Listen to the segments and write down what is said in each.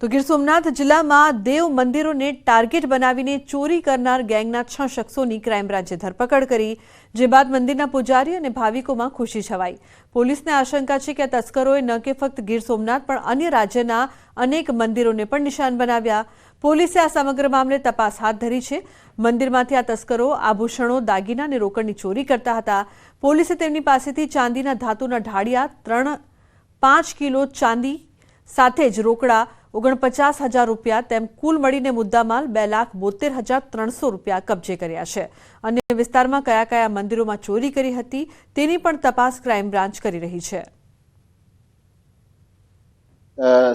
તો ગીર સોમનાથ જિલ્લામાં દેવ મંદિરોને ટાર્ગેટ બનાવીને ચોરી કરનાર ગેંગના 6 શખ્સોની ક્રાઇમ બ્રાન્ચે ધરપકડ કરી, જે બાદ મંદિરના પૂજારી અને ભાવિકોમાં ખુશી છવાઈ। પોલીસને આશંકા છે કે આ તસ્કરોએ ન કે ફક્ત ગીર સોમનાથ પણ અન્ય રાજ્યના અનેક મંદિરોને પણ નિશાન બનાવ્યા। પોલીસે આ સમગ્ર મામલે તપાસ હાથ ધરી છે। મંદિરમાંથી આ તસ્કરો આભૂષણો, દાગીના અને રોકડની ચોરી કરતા હતા। પોલીસે તેમની પાસેથી ચાંદીના ધાતુના ઢાળિયા 5 કિલો ચાંદી સાથે જ રોકડા 49,000 રૂપિયા તેમ કુલ મળીને મુદ્દામાલ 2,72,300 રૂપિયા કબજે કર્યા છે। અન્ય વિસ્તારમાં કયા કયા મંદિરોમાં ચોરી કરી હતી તેની પણ તપાસ ક્રાઇમ બ્રાન્ચ કરી રહી છે।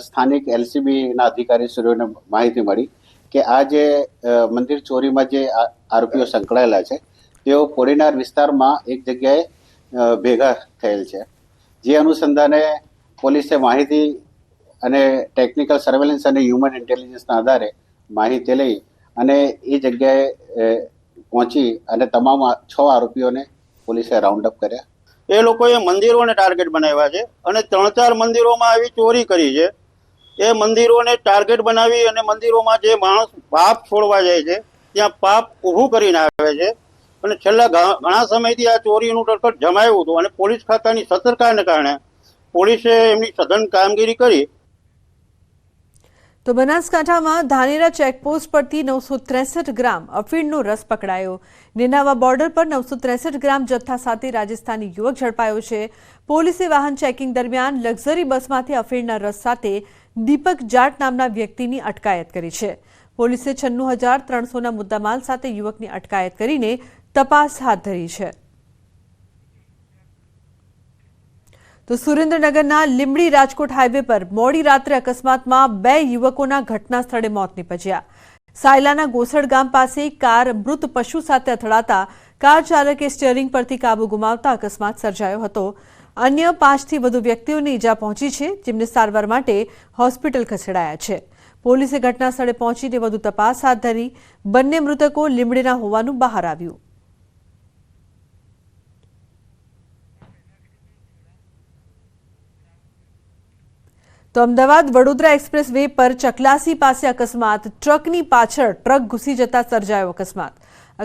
સ્થાનિક એલસીબીના અધિકારીશ્રીઓને માહિતી મળી કે આ જે મંદિર ચોરીમાં જે આરોપીઓ સંકળાયેલા છે તેઓ કોડીનાર વિસ્તારમાં એક જગ્યાએ ભેગા થયેલ છે। જે અનુસંધાને પોલીસે માહિતી અને ટેકનિકલ સર્વેલન્સ અને હ્યુમન ઇન્ટેલિજન્સના આધારે માહિતી લઈ અને એ જગ્યાએ પહોંચી અને તમામ 6 આરોપીઓને પોલીસે રાઉન્ડ અપ કર્યા। એ લોકોએ મંદિરોને ટાર્ગેટ બનાવ્યા છે અને 3-4 મંદિરોમાં આવી ચોરી કરી છે। એ મંદિરોને ટાર્ગેટ બનાવી અને મંદિરોમાં જે માણસ પાપ છોડવા જાય છે ત્યાં પાપ ઊભું કરીને આવે છે અને છેલ્લા ઘણા સમયથી આ ચોરીનું ટળકટ જમાયું હતું અને પોલીસ ખાતાની સતર્કતાને કારણે પોલીસે એમની સઘન કામગીરી કરી। તો બનાસકાંઠામાં ધાનેરા ચેકપોસ્ટ પરથી 963 ગ્રામ અફીણનો રસ પકડાયો। નેનાવા બોર્ડર પર 963 ગ્રામ જથ્થા સાથે રાજસ્થાની યુવક ઝડપાયો છે। પોલીસે વાહન ચેકિંગ દરમિયાન લક્ઝરી બસમાંથી અફીણના રસ સાથે દીપક જાટ નામના વ્યક્તિની અટકાયત કરી છે। પોલીસે 96,300ના મુદ્દામાલ સાથે યુવકની અટકાયત કરીને તપાસ હાથ ધરી છે। તો સુરેન્દ્રનગરના લીંબડી રાજકોટ હાઈવે પર મોડી રાત્રે અકસ્માતમાં 2 યુવકોના ઘટના સ્થળે મોત નીપજ્યા। સાયલાના ગોસડ ગામ પાસે કાર મૃત પશુ સાથે અથડાતા કાર ચાલકે સ્ટીયરિંગ પરથી કાબુ ગુમાવતા અકસ્માત સર્જાયો હતો। અન્ય 5થી વધુ વ્યક્તિઓને ઈજા પહોંચી છે, જેમને સારવાર માટે હોસ્પિટલ ખસેડાયા છે। પોલીસે ઘટના સ્થળે પહોંચીને વધુ તપાસ હાથ ધરી। બંને મૃતકો લીંબડીના હોવાનું બહાર આવ્યું। તો અમદાવાદ વડોદરા એક્સપ્રેસ વે પર ચકલાસી પાસે અકસ્માત। ટ્રકની પાછળ ટ્રક ઘૂસી જતા સર્જાયો અકસ્માત।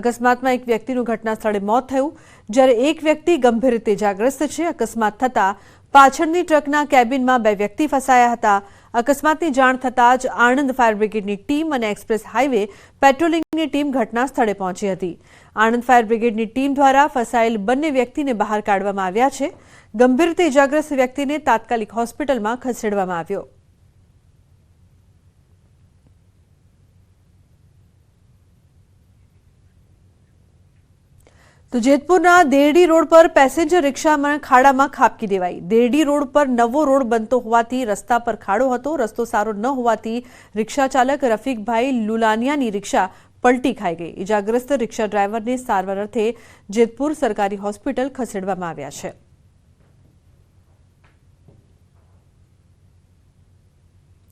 અકસ્માતમાં એક વ્યક્તિનું ઘટના સ્થળે મોત થયું, જ્યારે એક વ્યક્તિ ગંભીર રીતે ઇજાગ્રસ્ત છે। અકસ્માત થતાં પાછળની ટ્રકના કેબિનમાં 2 વ્યક્તિ ફસાયા હતા। અકસ્માતની જાણ થતાં જ આણંદ ફાયર બ્રિગેડની ટીમ અને એક્સપ્રેસ હાઈવે પેટ્રોલિંગની ટીમ ઘટના સ્થળે પહોંચી હતી। આણંદ ફાયર બ્રિગેડની ટીમ દ્વારા ફસાયેલ બંને વ્યક્તિને બહાર કાઢવામાં આવ્યા છે। ગંભીર રીતે ઇજાગ્રસ્ત વ્યક્તિને તાત્કાલિક હોસ્પિટલમાં ખસેડવામાં આવ્યો। તો જેતપુરના દેરડી રોડ પર પેસેન્જર રિક્ષામાં ખાડામાં ખાબકી દેવાઈ। દેરડી રોડ પર નવો રોડ બનતો હોવાથી રસ્તા પર ખાડો હતો। રસ્તો સારો ન હોવાથી રિક્ષા ચાલક રફીકભાઈ લુલાનિયાની રિક્ષા પલટી ખાઈ ગઈ। ઇજાગ્રસ્ત રિક્ષા ડ્રાઈવરને સારવાર અર્થે જેતપુર સરકારી હોસ્પિટલ ખસેડવામાં આવ્યા છે।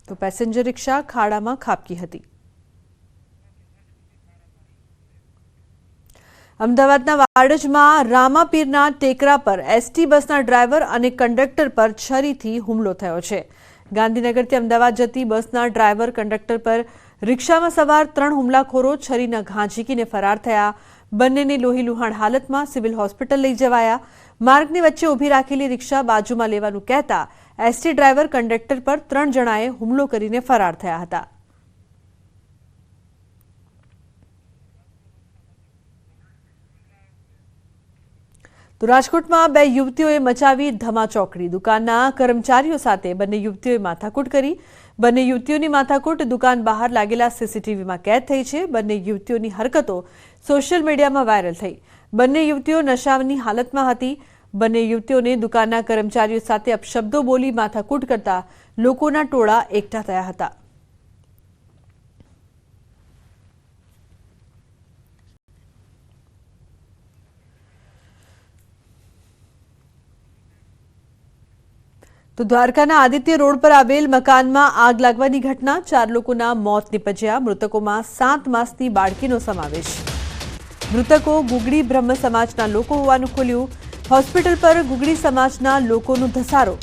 તો પેસેન્જર રિક્ષા ખાડામાં ખાબકી હતી। અમદાવાદના વાડજમાં રામાપીરના ટેકરા પર એસટી બસના ડ્રાઈવર અને કંડક્ટર પર છરીથી હુમલો થયો છે। ગાંધીનગરથી અમદાવાદ જતી બસના ડ્રાઈવર કંડક્ટર પર રિક્ષામાં સવાર 3 હુમલાખોરો છરીના ઘા ઝીકીને ફરાર થયા। બંનેને લોહીલુહાણ હાલતમાં સિવિલ હોસ્પિટલ લઈ જવાયા। માર્ગની વચ્ચે ઊભી રાખેલી રિક્ષા બાજુમાં લેવાનું કહેતા એસટી ડ્રાઈવર કંડક્ટર પર 3 જણાએ હુમલો કરીને ફરાર થયા હતા। તો રાજકોટમાં 2 યુવતીઓએ મચાવી ધમાચોકડી। દુકાનના કર્મચારીઓ સાથે બંને યુવતીઓએ માથાકૂટ કરી। બંને યુવતીઓની માથાકૂટ દુકાન બહાર લાગેલા સીસીટીવીમાં કેદ થઈ છે। બંને યુવતીઓની હરકતો સોશિયલ મીડિયામાં વાયરલ થઈ। બંને યુવતીઓ નશાની હાલતમાં હતી। બંને યુવતીઓને દુકાનના કર્મચારીઓ સાથે અપશબ્દો બોલી માથાકૂટ કરતા લોકોના ટોળા એકઠા થયા હતા। તો દ્વારકાના આદિત્ય રોડ પર આવેલ મકાનમાં આગ લાગવાની ઘટના। 4 લોકોના મોત નીપજ્યા। મૃતકોમાં 7 માસની બાળકીનો સમાવેશ। મૃતકો ગુગડી બ્રહ્મ સમાજના લોકો હોવાનું ખુલ્યું। હોસ્પિટલ પર ગુગડી સમાજના લોકોનો ધસારો।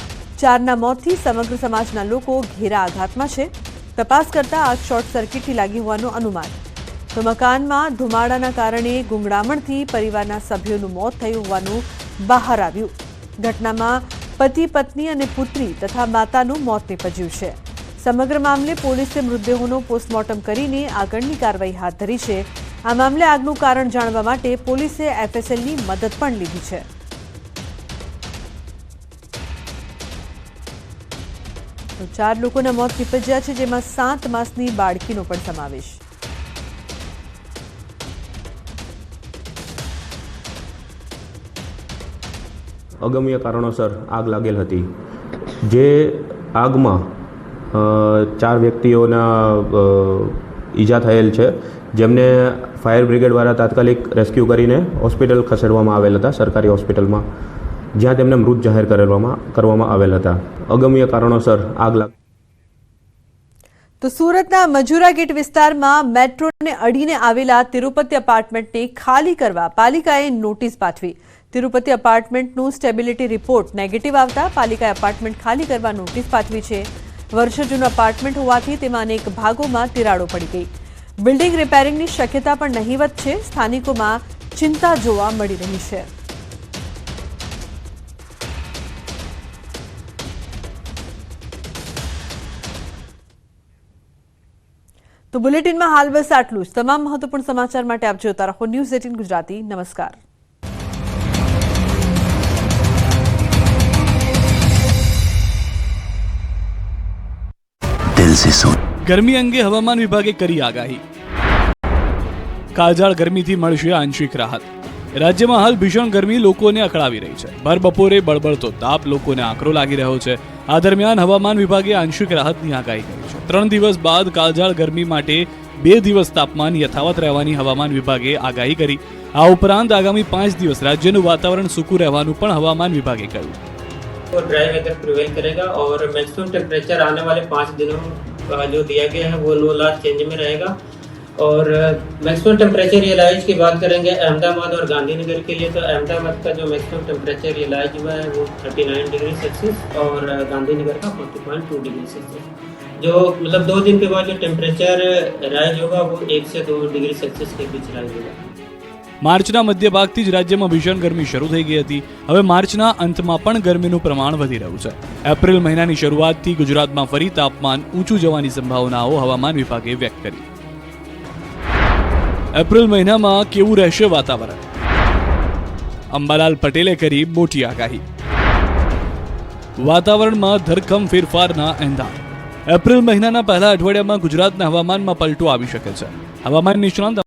4ના મોતથી સમગ્ર સમાજના લોકો ઘેરા આઘાતમાં છે। તપાસ કરતા આગ શોર્ટ સર્કિટથી લાગી હોવાનું અનુમાન. તો મકાનમાં ધુમાડાના કારણે ગુંગળામણથી પરિવારના સભ્યોનું મોત થયું હોવાનું બહાર આવ્યું. ઘટનામાં પતિ, પત્ની અને પુત્રી તથા માતાનું મોત નીપજ્યું છે. સમગ્ર મામલે પોલીસે મૃતદેહોનો પોસ્ટમોર્ટમ કરીને આગળની કાર્યવાહી હાથ ધરી છે. આ મામલે આગનું કારણ જાણવા માટે પોલીસે એફએસએલની મદદ પણ લીધી છે. તો 4 લોકોના મોત નીપજ્યા છે, જેમાં 7 માસની બાળકીનો પણ સમાવેશ. અગમ્ય કારણોસર આગ લાગેલ હતી. જે આગમાં 4 વ્યક્તિઓના ઈજા થયેલ છે, જેમને ફાયર બ્રિગેડવાળા તાત્કાલિક રેસ્ક્યુ કરીને હોસ્પિટલ ખસેડવામાં આવેલ હતા, સરકારી હોસ્પિટલમાં, જ્યાં તેમને મૃત જાહેર કરવામાં આવેલ હતા. અગમ્ય કારણોસર આગ તો સુરતના મજુરા ગેટ વિસ્તારમાં મેટ્રોને અડીને આવેલા તિરુપતિ એપાર્ટમેન્ટને ખાલી કરવા પાલિકાએ નોટિસ પાઠવી. તિરુપતિ એપાર્ટમેન્ટનું સ્ટેબિલિટી રિપોર્ટ નેગેટિવ આવતા પાલિકાએ એપાર્ટમેન્ટ ખાલી કરવા નોટિસ પાઠવી છે. વર્ષો જૂનું એપાર્ટમેન્ટ હોવાથી તેમાં અનેક ભાગોમાં તિરાડો પડી ગઈ. બિલ્ડિંગ રિપેરિંગની શક્યતા પણ નહીવત છે. સ્થાનિકોમાં ચિંતા જોવા મળી રહી છે. તો બુલેટિનમાં હાલ બસ આટલું જ. તમામ મહત્વપૂર્ણ સમાચાર માટે આપ જોતા રહો ન્યૂઝ 18 ગુજરાતી. નમસ્કાર. ગરમી અંગે હવામાન વિભાગે કરી આગાહી. કાળઝાળ ગરમીથી મળશે આંશિક રાહત. રાજ્યમાં હાલ ભીષણ ગરમી લોકોને અકળાવી રહી છે. ભર બપોરે બળબડતો તાપ લોકોને આકરો લાગી રહ્યો છે. આ દરમિયાન હવામાન વિભાગે આંશિક રાહતની આગાહી કરી છે. 3 દિવસ બાદ કાળઝાળ ગરમી માટે 2 દિવસ તાપમાન યથાવત રહેવાની હવામાન વિભાગે આગાહી કરી. આ ઉપરાંત આગામી 5 દિવસ રાજ્યનું વાતાવરણ સૂકું રહેવાનું પણ હવામાન વિભાગે કહ્યું. और ड्राई वेदर प्रिवेल करेगा और मैक्सिमम टेम्परेचर आने वाले 5 दिनों का जो दिया गया है वो नो लार्ज चेंज में रहेगा. और मैक्सिमम टेम्परेचर रियलाइज की बात करेंगे अहमदाबाद और गांधीनगर के लिए, तो अहमदाबाद का जो मैक्सिमम टेम्परेचर रियलाइज हुआ है वो 39 डिग्री सेल्सियस और गांधीनगर का 40.2 डिग्री सेल्सियस. जो मतलब 2 दिन के बाद जो टेम्परेचर राइज होगा वो 1 से 2 डिग्री सेल्सियस के बीच राइज होगा. માર્ચના મધ્ય ભાગથી જ રાજ્યમાં ભીષણ ગરમી શરૂ થઈ ગઈ હતી. હવે માર્ચના અંતમાં પણ ગરમીનું પ્રમાણ વધી રહ્યું છે. એપ્રિલ મહિનાની શરૂઆતથી ગુજરાતમાં ફરી તાપમાન ઊંચું જવાની સંભાવનાઓ હવામાન વિભાગે વ્યક્ત કરી. એપ્રિલ મહિનામાં કેવું રહેશે વાતાવરણ? અંબાલાલ પટેલે કરી મોટી આગાહી. વાતાવરણમાં ધરખમ ફેરફારના એંધાણ. એપ્રિલ મહિનાના પહેલા અઠવાડિયામાં ગુજરાતના હવામાનમાં પલટો આવી શકે છે. હવામાન નિષ્ણાંત